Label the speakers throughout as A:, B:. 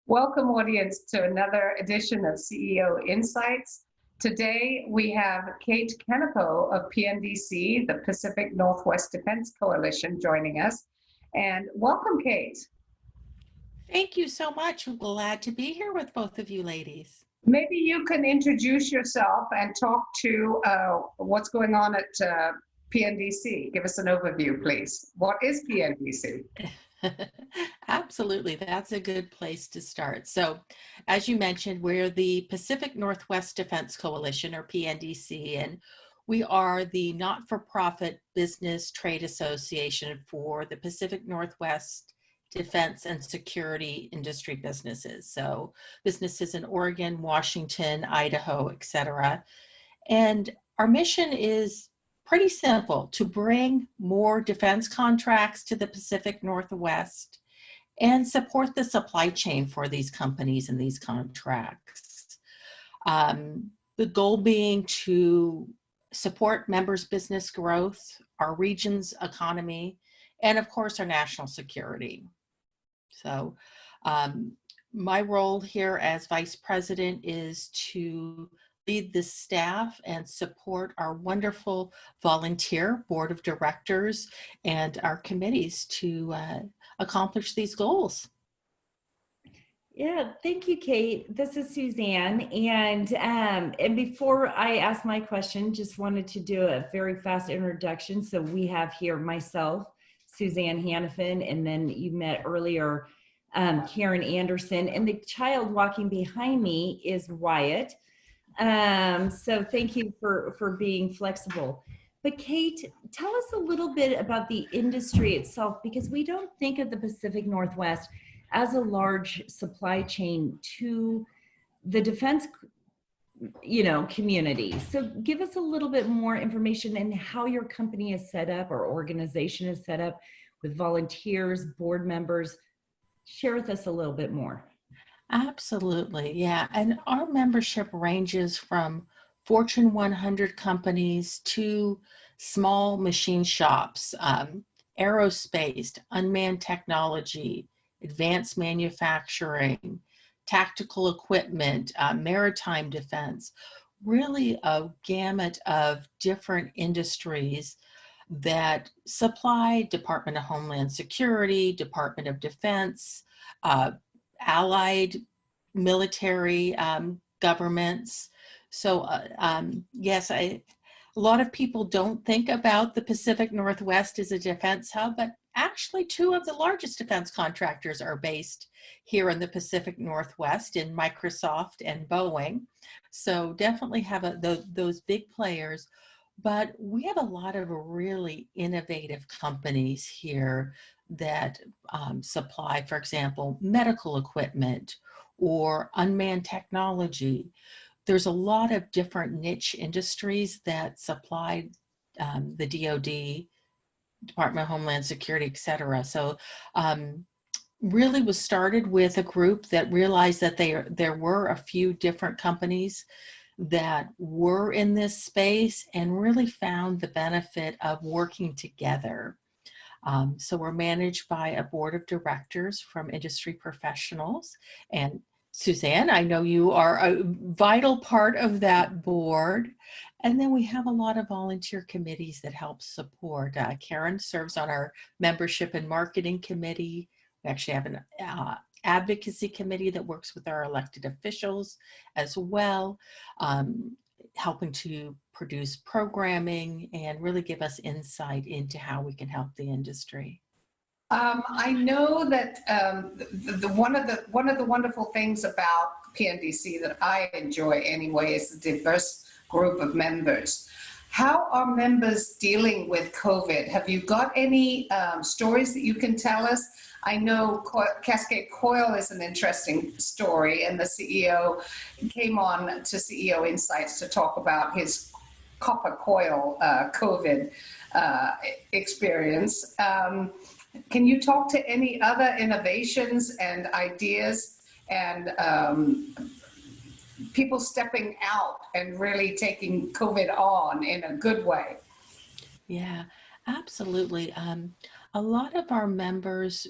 A: Welcome, audience, to another edition of CEO Insights. Today, we have Kate Kanapeaux of PNDC, the Pacific Northwest Defense Coalition, joining us. And welcome, Kate.
B: Thank you so much. I'm glad to be here with both of you ladies.
A: Maybe you can introduce yourself and talk to what's going on at PNDC. Give us an overview, please. What is PNDC?
B: Absolutely, that's a good place to start. So, as you mentioned, we're the Pacific Northwest Defense Coalition, or PNDC, and we are the not-for-profit business trade association for the Pacific Northwest defense and security industry businesses. So, businesses in Oregon, Washington, Idaho, etc. And our mission is pretty simple: to bring more defense contracts to the Pacific Northwest and support the supply chain for these companies and these contracts. The goal being to support members' business growth, our region's economy, and of course our national security. So my role here as Vice President is to lead the staff and support our wonderful volunteer board of directors and our committees to accomplish these goals.
C: Yeah, thank you, Kate. This is Suzanne, and before I ask my question, just wanted to do a very fast introduction. So we have here myself, Suzanne Hannafin, and then you met earlier Karen Anderson, and the child walking behind me is Wyatt. So thank you for being flexible. But Kate, tell us a little bit about the industry itself, because we don't think of the Pacific Northwest as a large supply chain to the defense, community. So give us a little bit more information and how your company is set up or organization is set up with volunteers, board members. Share with us a little bit more.
B: Absolutely, yeah. And our membership ranges from Fortune 100 companies to small machine shops, aerospace, unmanned technology, advanced manufacturing, tactical equipment, maritime defense, really a gamut of different industries that supply Department of Homeland Security, Department of Defense, allied military governments. So yes, a lot of people don't think about the Pacific Northwest as a defense hub, but actually two of the largest defense contractors are based here in the Pacific Northwest, in Microsoft and Boeing. So definitely have those big players. But we have a lot of really innovative companies here that supply, for example, medical equipment or unmanned technology. There's a lot of different niche industries that supply the DoD, Department of Homeland Security, et cetera. So really was started with a group that realized that there were a few different companies that were in this space and really found the benefit of working together. So we're managed by a board of directors from industry professionals. And Suzanne, I know you are a vital part of that board. And then we have a lot of volunteer committees that help support. Karen serves on our membership and marketing committee. We actually have an advocacy committee that works with our elected officials as well, helping to produce programming and really give us insight into how we can help the industry.
A: I know that one of the wonderful things about PNDC that I enjoy anyway is the diverse group of members. How are members dealing with COVID? Have you got any stories that you can tell us? I know Cascade Coil is an interesting story, and the CEO came on to CEO Insights to talk about his copper coil COVID experience. Can you talk to any other innovations and ideas and people stepping out and really taking COVID on in a good way?
B: Yeah, absolutely. A lot of our members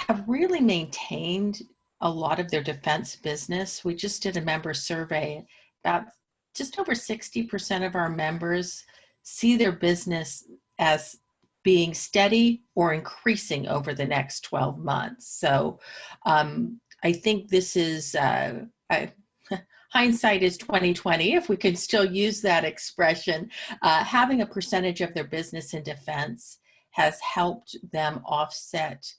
B: have really maintained a lot of their defense business. We just did a member survey. About just over 60% of our members see their business as being steady or increasing over the next 12 months. So I think this is, hindsight is 2020, if we can still use that expression. Having a percentage of their business in defense has helped them offset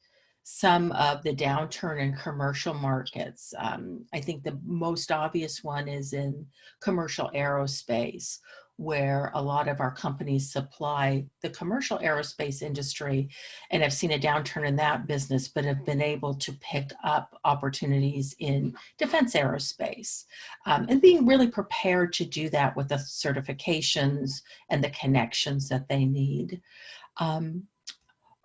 B: some of the downturn in commercial markets. I think the most obvious one is in commercial aerospace, where a lot of our companies supply the commercial aerospace industry and have seen a downturn in that business, but have been able to pick up opportunities in defense aerospace, and being really prepared to do that with the certifications and the connections that they need.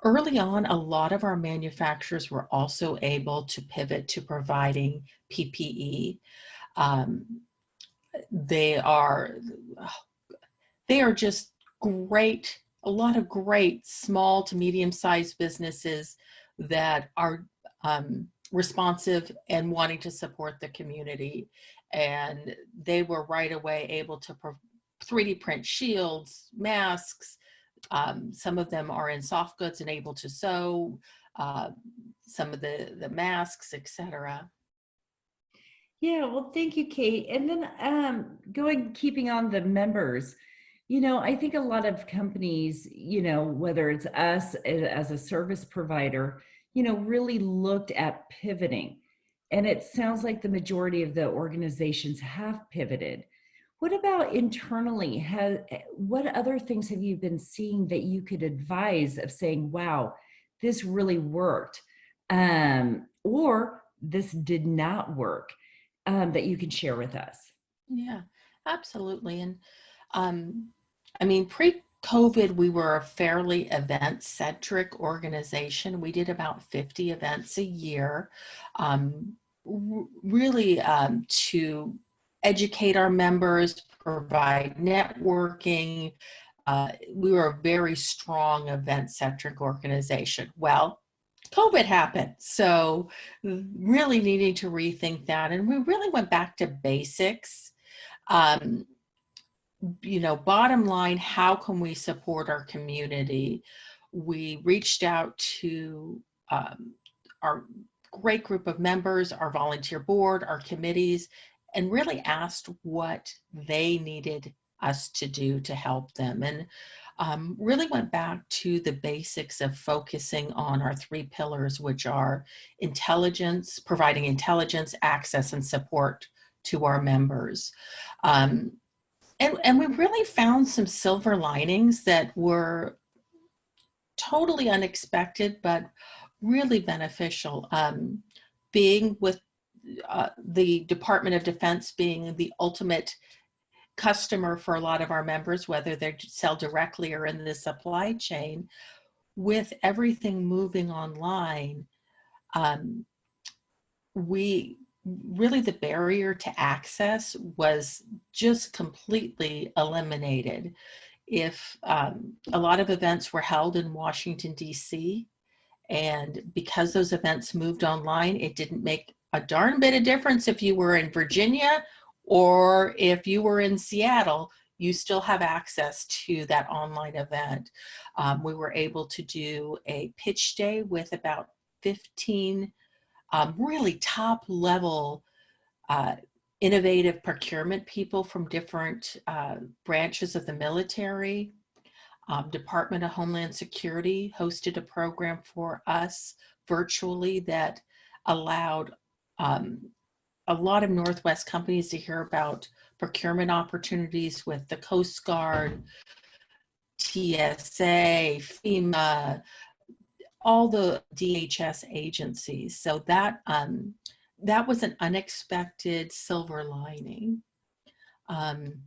B: Early on, a lot of our manufacturers were also able to pivot to providing PPE. They are just great, a lot of great small to medium-sized businesses that are responsive and wanting to support the community. And they were right away able to 3D print shields, masks. Some of them are in soft goods and able to sew, some of the masks, etc.
C: Yeah, well, thank you, Kate. And then keeping on the members, I think a lot of companies, whether it's us as a service provider, really looked at pivoting. And it sounds like the majority of the organizations have pivoted. What about internally? What other things have you been seeing that you could advise of saying, wow, this really worked, or this did not work, that you can share with us?
B: Yeah, absolutely. And I mean, pre-COVID, we were a fairly event-centric organization. We did about 50 events a year, really to educate our members, provide networking. We were a very strong event-centric organization. Well, COVID happened, so really needing to rethink that. And we really went back to basics. Bottom line, how can we support our community? We reached out to our great group of members, our volunteer board, our committees, and really asked what they needed us to do to help them. And really went back to the basics of focusing on our 3 pillars, which are intelligence, providing intelligence, access, and support to our members. And we really found some silver linings that were totally unexpected, but really beneficial. Being with the Department of Defense being the ultimate customer for a lot of our members, whether they sell directly or in the supply chain, with everything moving online, the barrier to access was just completely eliminated. If a lot of events were held in Washington, D.C., and because those events moved online, it didn't make a darn bit of difference if you were in Virginia or if you were in Seattle, you still have access to that online event. We were able to do a pitch day with about 15 really top level innovative procurement people from different branches of the military. Department of Homeland Security hosted a program for us virtually that allowed a lot of Northwest companies to hear about procurement opportunities with the Coast Guard, TSA, FEMA, all the DHS agencies. So that was an unexpected silver lining. And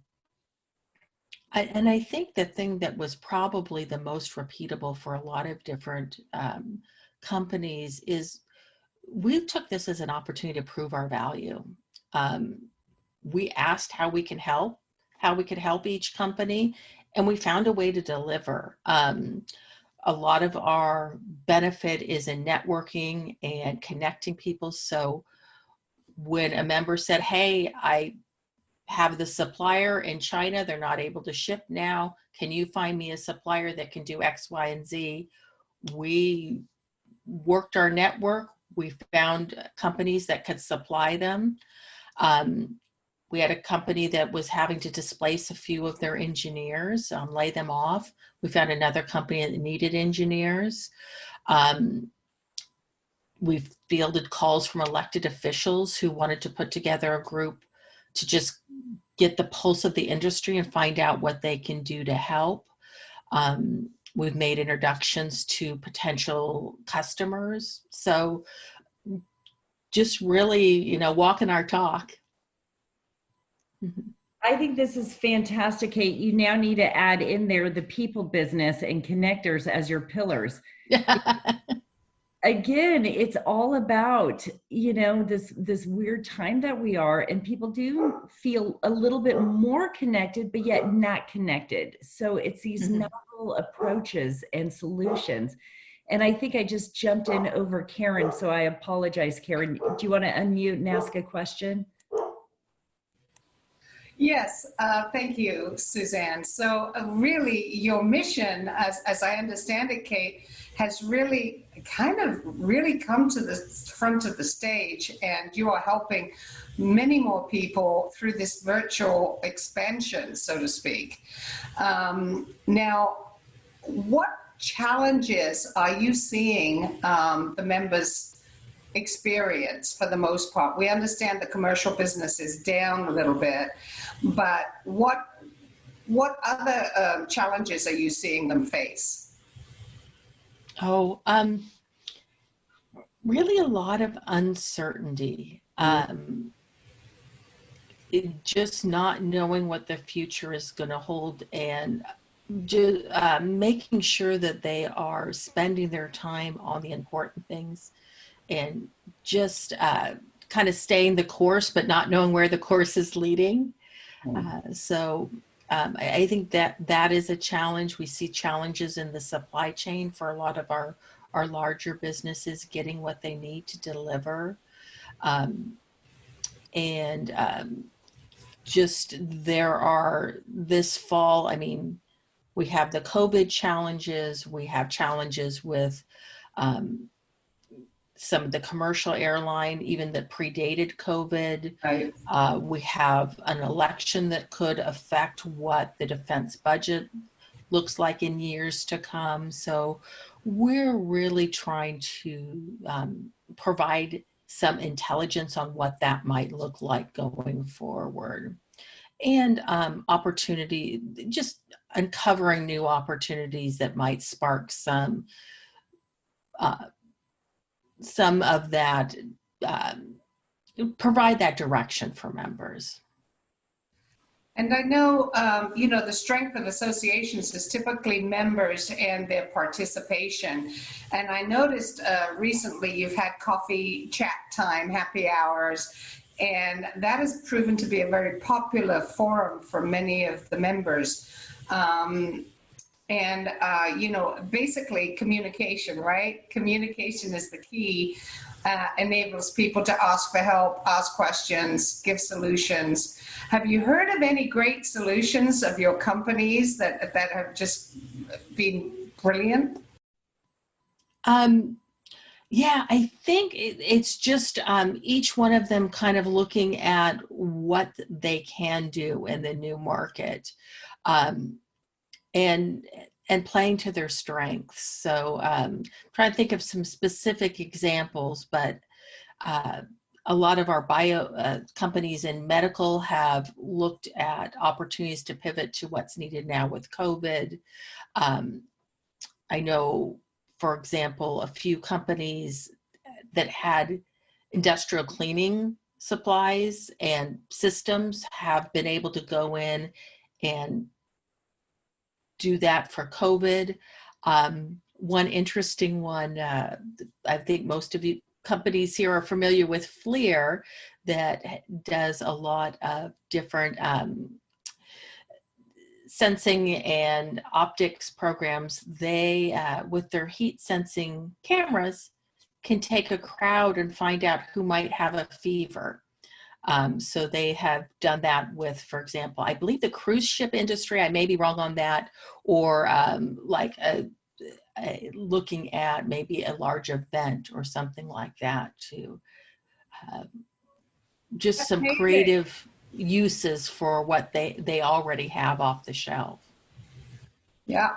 B: I think the thing that was probably the most repeatable for a lot of different companies is we took this as an opportunity to prove our value. We asked how we could help each company, and we found a way to deliver. a lot of our benefit is in networking and connecting people. So when a member said, hey, I have the supplier in China, they're not able to ship now, can you find me a supplier that can do X, Y, and Z? We worked our network. We found companies that could supply them. We had a company that was having to displace a few of their engineers, lay them off. We found another company that needed engineers. We've fielded calls from elected officials who wanted to put together a group to just get the pulse of the industry and find out what they can do to help. We've made introductions to potential customers. So just really, you know, walking our talk.
C: I think this is fantastic, Kate. You now need to add in there the people business and connectors as your pillars. Again, it's all about, you know, this weird time that we are, and people do feel a little bit more connected, but yet not connected. So it's these novel approaches and solutions. And I think I just jumped in over Karen, so I apologize, Karen. Do you want to unmute and ask a question?
A: Yes, thank you, Suzanne. So really your mission, as I understand it, Kate, has really kind of really come to the front of the stage, and you are helping many more people through this virtual expansion, so to speak. Now, what challenges are you seeing the members experience for the most part? We understand the commercial business is down a little bit, but what other challenges are you seeing them face?
B: Oh, really a lot of uncertainty. Just not knowing what the future is going to hold, and just making sure that they are spending their time on the important things, and just kind of staying the course, but not knowing where the course is leading. I think that is a challenge. We see challenges in the supply chain for a lot of our larger businesses getting what they need to deliver. Just there are this fall, I mean, we have the COVID challenges, we have challenges with some of the commercial airline, even that predated COVID.
A: Right.
B: We have an election that could affect what the defense budget looks like in years to come. So we're really trying to provide some intelligence on what that might look like going forward. And opportunity, just uncovering new opportunities that might spark some of that, provide that direction for members.
A: And I know, you know, the strength of associations is typically members and their participation. And I noticed recently you've had coffee chat time, happy hours, and that has proven to be a very popular forum for many of the members. You know, basically communication, right? Communication is the key. Enables people to ask for help, ask questions, give solutions. Have you heard of any great solutions of your companies that have just been brilliant?
B: Yeah, I think it's just each one of them kind of looking at what they can do in the new market, and playing to their strengths. So trying to think of some specific examples, but a lot of our bio companies in medical have looked at opportunities to pivot to what's needed now with COVID. I know, for example, a few companies that had industrial cleaning supplies and systems have been able to go in and do that for COVID. One interesting one, I think most of you companies here are familiar with FLIR, that does a lot of different sensing and optics programs, they, with their heat sensing cameras, can take a crowd and find out who might have a fever. So they have done that with, for example, I believe the cruise ship industry, I may be wrong on that, or like looking at maybe a large event or something like that, to just some
A: Amazing.
B: creative uses for what they already have off the shelf.
A: Yeah,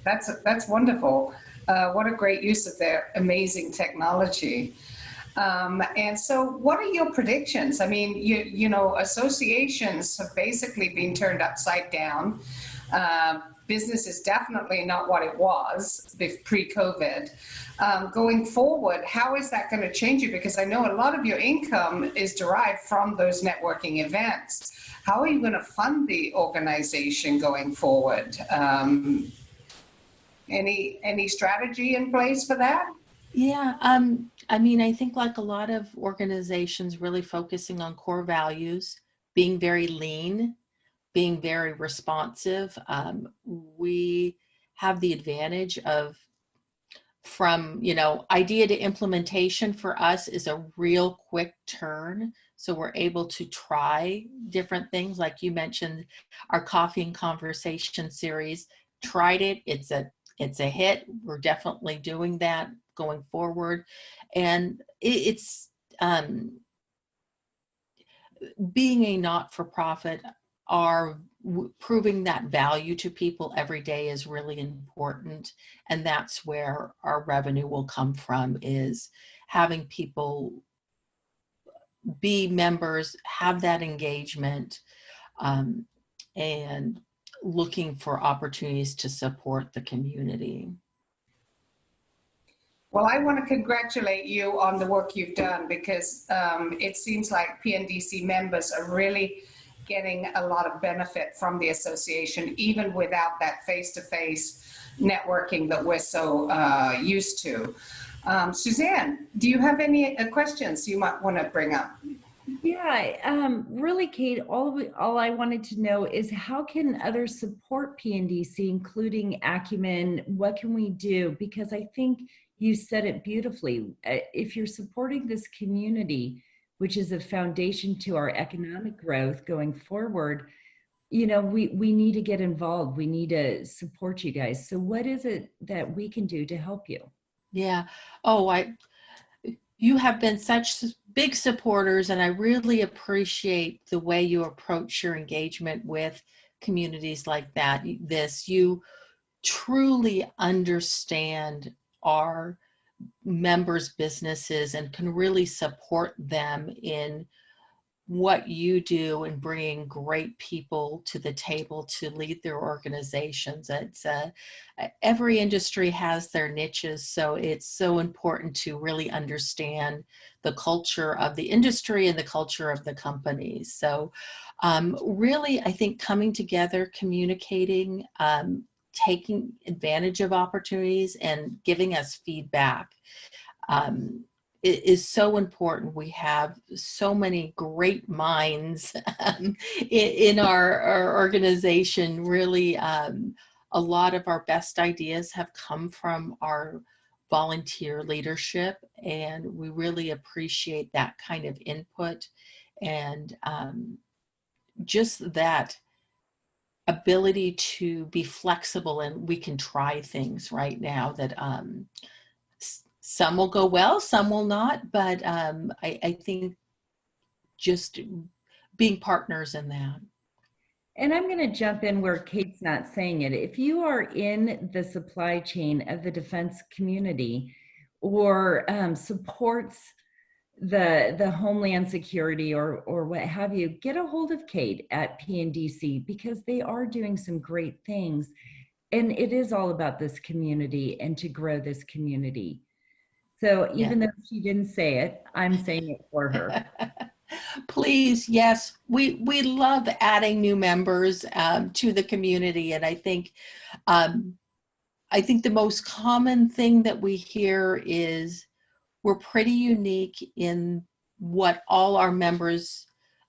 A: that's wonderful. What a great use of their amazing technology. And so what are your predictions? I mean, you know, associations have basically been turned upside down. Business is definitely not what it was pre-COVID. Going forward, how is that going to change you? Because I know a lot of your income is derived from those networking events. How are you going to fund the organization going forward? Any strategy in place for that?
B: Yeah, I mean, I think like a lot of organizations really focusing on core values, being very lean, being very responsive. We have the advantage of, from, you know, idea to implementation for us is a real quick turn. So we're able to try different things. Like you mentioned, our Coffee and Conversation series, tried it. It's a hit. We're definitely doing that going forward. And it's being a not-for-profit, are proving that value to people every day is really important. And that's where our revenue will come from, is having people be members, have that engagement, and looking for opportunities to support the community.
A: Well, I want to congratulate you on the work you've done, because it seems like PNDC members are really getting a lot of benefit from the association, even without that face-to-face networking that we're so used to. Suzanne, do you have any questions you might want to bring up?
C: Yeah, really, Kate, all I wanted to know is, how can others support PNDC, including Acumen? What can we do? Because I think you said it beautifully. If you're supporting this community, which is a foundation to our economic growth going forward, you know, we need to get involved. We need to support you guys. So what is it that we can do to help you?
B: Yeah. Oh, you have been such big supporters, and I really appreciate the way you approach your engagement with communities like that. You truly understand our members' businesses and can really support them in what you do and bringing great people to the table to lead their organizations. It's every industry has their niches, so it's so important to really understand the culture of the industry and the culture of the companies. So really, I think coming together, communicating, taking advantage of opportunities, and giving us feedback is so important. We have so many great minds in our organization. Really, a lot of our best ideas have come from our volunteer leadership, and we really appreciate that kind of input, and just that ability to be flexible, and we can try things right now that some will go well, some will not, but I think just being partners in that.
C: And I'm going to jump in where Kate's not saying it. If you are in the supply chain of the defense community, or supports the Homeland Security, or what have you, get a hold of Kate at PNDC, because they are doing some great things. And it is all about this community and to grow this community. So even though she didn't say it, I'm saying it for her.
B: Please, yes, we love adding new members to the community, and I think the most common thing that we hear is we're pretty unique in what all our members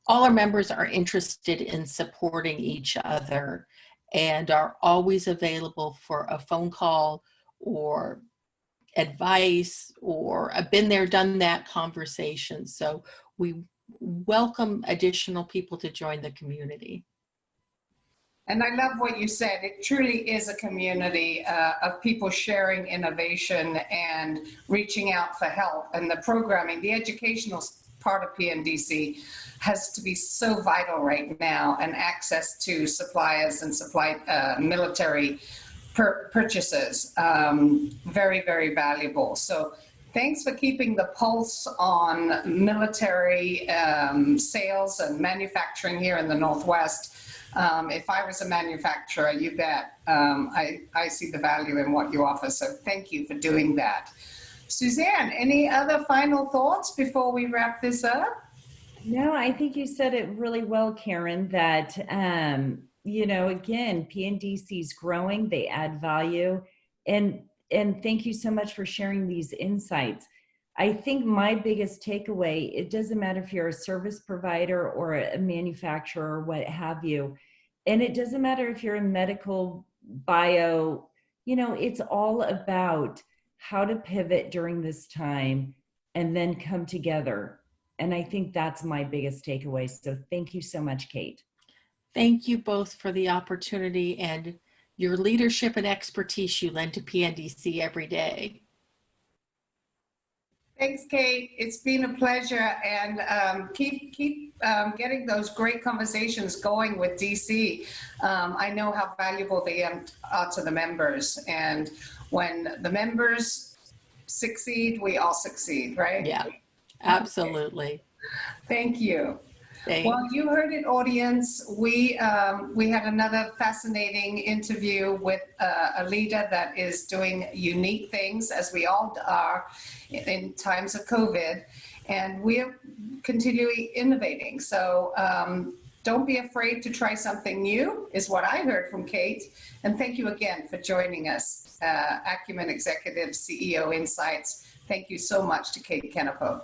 B: are interested in supporting each other, and are always available for a phone call or advice or a been there, done that conversation. So we welcome additional people to join the community.
A: And I love what you said. It truly is a community of people sharing innovation and reaching out for help. And the programming, the educational part of PNDC has to be so vital right now, and access to suppliers and military purchases, very, very valuable. So thanks for keeping the pulse on military sales and manufacturing here in the Northwest. If I was a manufacturer, you bet, I see the value in what you offer. So thank you for doing that. Suzanne, any other final thoughts before we wrap this up?
C: No, I think you said it really well, Karen, that, again, PNDC is growing, they add value. And thank you so much for sharing these insights. I think my biggest takeaway, it doesn't matter if you're a service provider or a manufacturer or what have you. And it doesn't matter if you're in medical, bio, it's all about how to pivot during this time and then come together. And I think that's my biggest takeaway. So thank you so much, Kate.
B: Thank you both for the opportunity and your leadership and expertise you lend to PNDC every day.
A: Thanks, Kate. It's been a pleasure, and keep getting those great conversations going with DC. I know how valuable they are to the members, and when the members succeed, we all succeed, right?
B: Yeah, absolutely.
A: Thank you.
B: Thanks.
A: Well, you heard it, audience. We had another fascinating interview with a leader that is doing unique things, as we all are in times of COVID, and we're continually innovating. So don't be afraid to try something new, is what I heard from Kate. And thank you again for joining us, Acumen Executive CEO Insights. Thank you so much to Kate Kanapeaux.